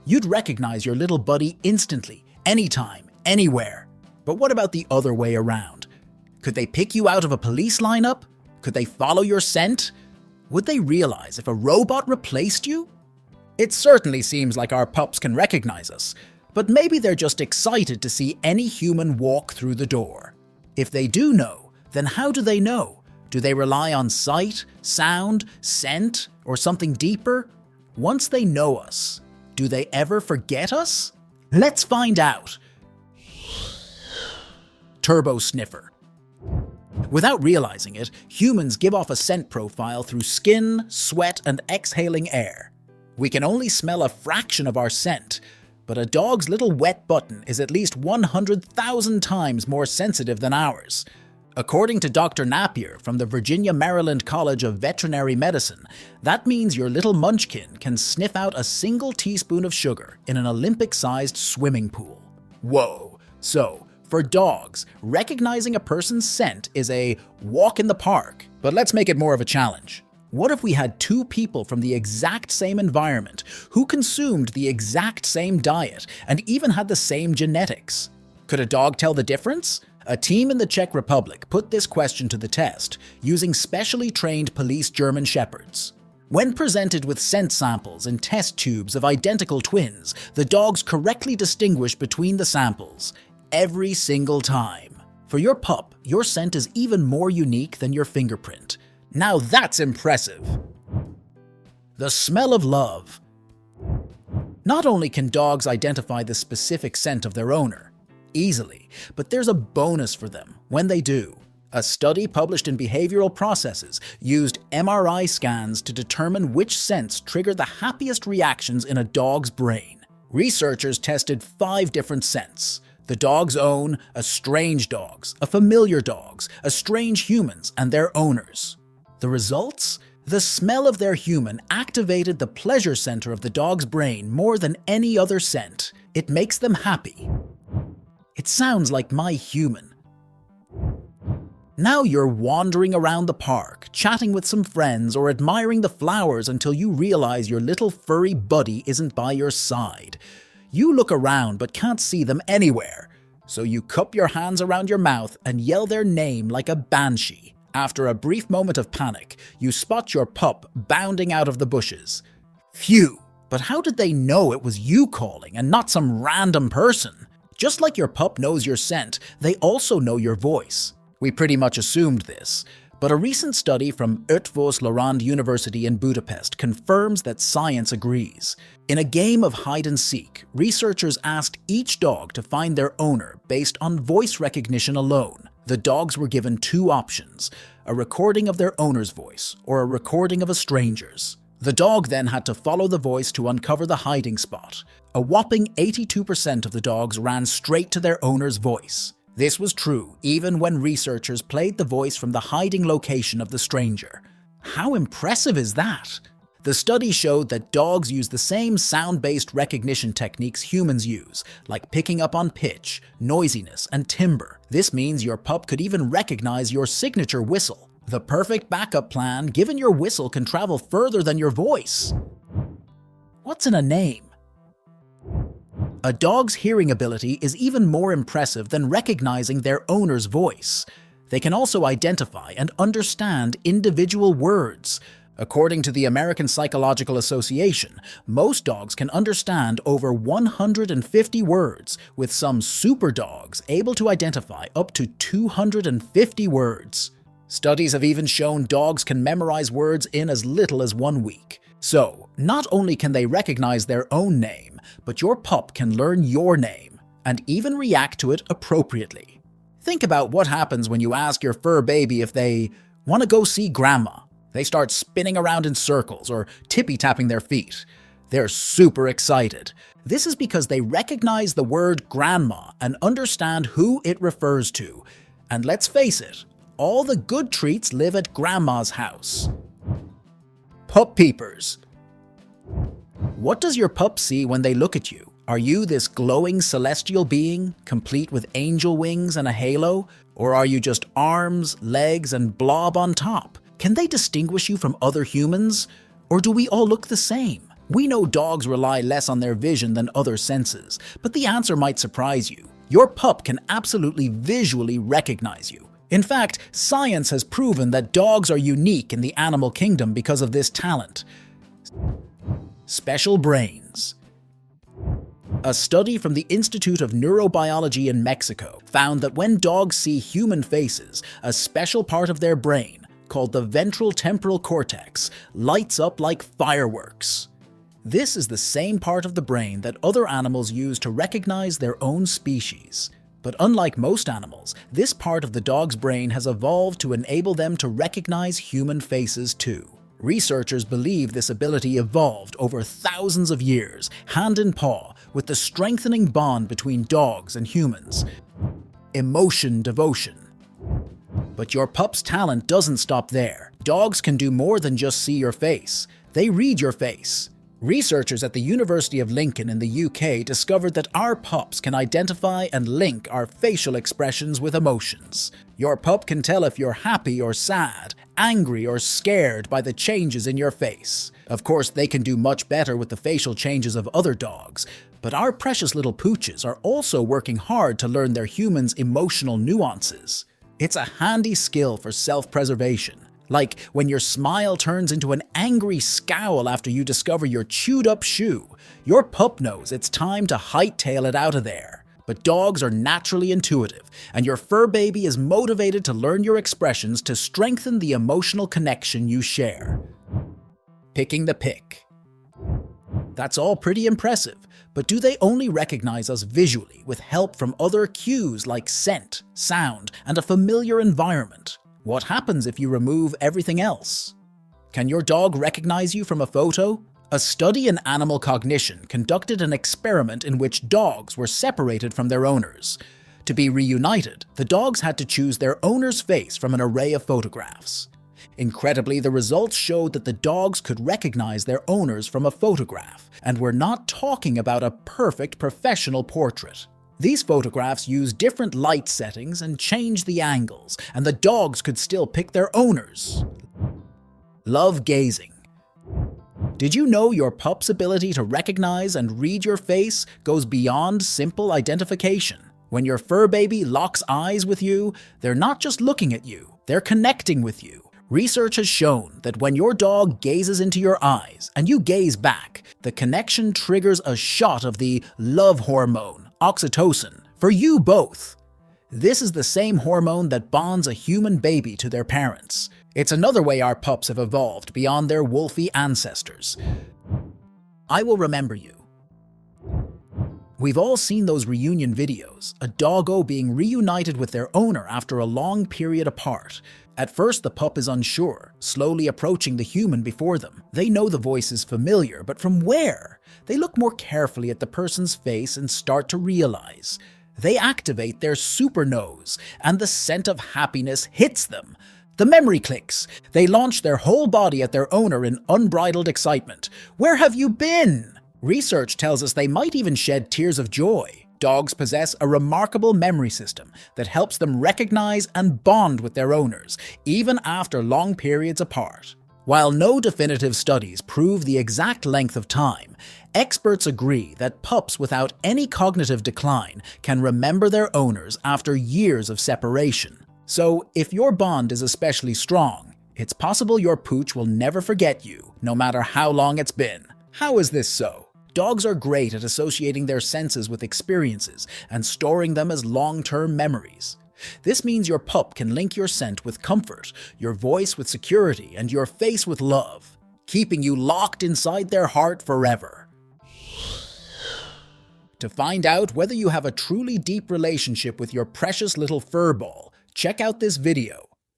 You'd recognize your little buddy instantly, anytime, anywhere. But what about the other way around? Could they pick you out of a police lineup? Could they follow your scent? Would they realize if a robot replaced you? It certainly seems like our pups can recognize us, but maybe they're just excited to see any human walk through the door. If they do know, then how do they know? Do they rely on sight, sound, scent, or something deeper? Once they know us, do they ever forget us? Let's find out. Turbo sniffer. Without realizing it, humans give off a scent profile through skin, sweat, and exhaling air. We can only smell a fraction of our scent, but a dog's little wet button is at least 100,000 times more sensitive than ours. According to Dr. Napier from the Virginia-Maryland College of Veterinary Medicine, that means your little munchkin can sniff out a single teaspoon of sugar in an Olympic-sized swimming pool. Whoa! So, for dogs, recognizing a person's scent is a walk in the park. But let's make it more of a challenge. What if we had two people from the exact same environment who consumed the exact same diet and even had the same genetics? Could a dog tell the difference? A team in the Czech Republic put this question to the test using specially trained police German shepherds. When presented with scent samples in test tubes of identical twins, the dogs correctly distinguished between the samples every single time. For your pup, your scent is even more unique than your fingerprint. Now that's impressive. The smell of love. Not only can dogs identify the specific scent of their owner easily, but there's a bonus for them when they do. A study published in Behavioral Processes used MRI scans to determine which scents trigger the happiest reactions in a dog's brain. Researchers tested 5 different scents: the dog's own, a strange dog's, a familiar dog's, a strange human's, and their owners. The results? The smell of their human activated the pleasure center of the dog's brain more than any other scent. It makes them happy. It sounds like my human. Now you're wandering around the park, chatting with some friends or admiring the flowers until you realize your little furry buddy isn't by your side. You look around but can't see them anywhere, so you cup your hands around your mouth and yell their name like a banshee. After a brief moment of panic, you spot your pup bounding out of the bushes. Phew, but how did they know it was you calling and not some random person? Just like your pup knows your scent, they also know your voice. We pretty much assumed this, but a recent study from Eötvös-Loránd University in Budapest confirms that science agrees. In a game of hide-and-seek, researchers asked each dog to find their owner based on voice recognition alone. The dogs were given 2 options: a recording of their owner's voice or a recording of a stranger's. The dog then had to follow the voice to uncover the hiding spot. A whopping 82% of the dogs ran straight to their owner's voice. This was true even when researchers played the voice from the hiding location of the stranger. How impressive is that? The study showed that dogs use the same sound-based recognition techniques humans use, like picking up on pitch, noisiness, and timbre. This means your pup could even recognize your signature whistle. The perfect backup plan, given your whistle can travel further than your voice. What's in a name? A dog's hearing ability is even more impressive than recognizing their owner's voice. They can also identify and understand individual words. According to the American Psychological Association, most dogs can understand over 150 words, with some super dogs able to identify up to 250 words. Studies have even shown dogs can memorize words in as little as 1 week. So, not only can they recognize their own name, but your pup can learn your name, and even react to it appropriately. Think about what happens when you ask your fur baby if they want to go see grandma. They start spinning around in circles or tippy-tapping their feet. They're super excited. This is because they recognize the word grandma and understand who it refers to. And let's face it, all the good treats live at grandma's house. Pup peepers. What does your pup see when they look at you? Are you this glowing celestial being, complete with angel wings and a halo? Or are you just arms, legs, and blob on top? Can they distinguish you from other humans? Or do we all look the same? We know dogs rely less on their vision than other senses, but the answer might surprise you. Your pup can absolutely visually recognize you. In fact, science has proven that dogs are unique in the animal kingdom because of this talent. Special brains. A study from the Institute of Neurobiology in Mexico found that when dogs see human faces, a special part of their brain, called the ventral temporal cortex, lights up like fireworks. This is the same part of the brain that other animals use to recognize their own species. But unlike most animals, this part of the dog's brain has evolved to enable them to recognize human faces too. Researchers believe this ability evolved over thousands of years, hand in paw, with the strengthening bond between dogs and humans. Emotion devotion. But your pup's talent doesn't stop there. Dogs can do more than just see your face. They read your face. Researchers at the University of Lincoln in the UK discovered that our pups can identify and link our facial expressions with emotions. Your pup can tell if you're happy or sad, angry or scared by the changes in your face. Of course, they can do much better with the facial changes of other dogs, but our precious little pooches are also working hard to learn their humans' emotional nuances. It's a handy skill for self-preservation. Like when your smile turns into an angry scowl after you discover your chewed-up shoe, your pup knows it's time to hightail it out of there. But dogs are naturally intuitive, and your fur baby is motivated to learn your expressions to strengthen the emotional connection you share. Picking the pick. That's all pretty impressive, but do they only recognize us visually with help from other cues like scent, sound, and a familiar environment? What happens if you remove everything else? Can your dog recognize you from a photo? A study in animal cognition conducted an experiment in which dogs were separated from their owners. To be reunited, the dogs had to choose their owner's face from an array of photographs. Incredibly, the results showed that the dogs could recognize their owners from a photograph, and we're not talking about a perfect professional portrait. These photographs use different light settings and change the angles, and the dogs could still pick their owners. Love gazing. Did you know your pup's ability to recognize and read your face goes beyond simple identification? When your fur baby locks eyes with you, they're not just looking at you, they're connecting with you. Research has shown that when your dog gazes into your eyes and you gaze back, the connection triggers a shot of the love hormone, oxytocin, for you both. This is the same hormone that bonds a human baby to their parents. It's another way our pups have evolved beyond their wolfy ancestors. I will remember you. We've all seen those reunion videos, a doggo being reunited with their owner after a long period apart. At first, the pup is unsure, slowly approaching the human before them. They know the voice is familiar, but from where? They look more carefully at the person's face and start to realize. They activate their super nose, and the scent of happiness hits them. The memory clicks. They launch their whole body at their owner in unbridled excitement. Where have you been? Research tells us they might even shed tears of joy. Dogs possess a remarkable memory system that helps them recognize and bond with their owners, even after long periods apart. While no definitive studies prove the exact length of time, experts agree that pups without any cognitive decline can remember their owners after years of separation. So, if your bond is especially strong, it's possible your pooch will never forget you, no matter how long it's been. How is this so? Dogs are great at associating their senses with experiences and storing them as long-term memories. This means your pup can link your scent with comfort, your voice with security, and your face with love, keeping you locked inside their heart forever. To find out whether you have a truly deep relationship with your precious little fur ball, check out this video.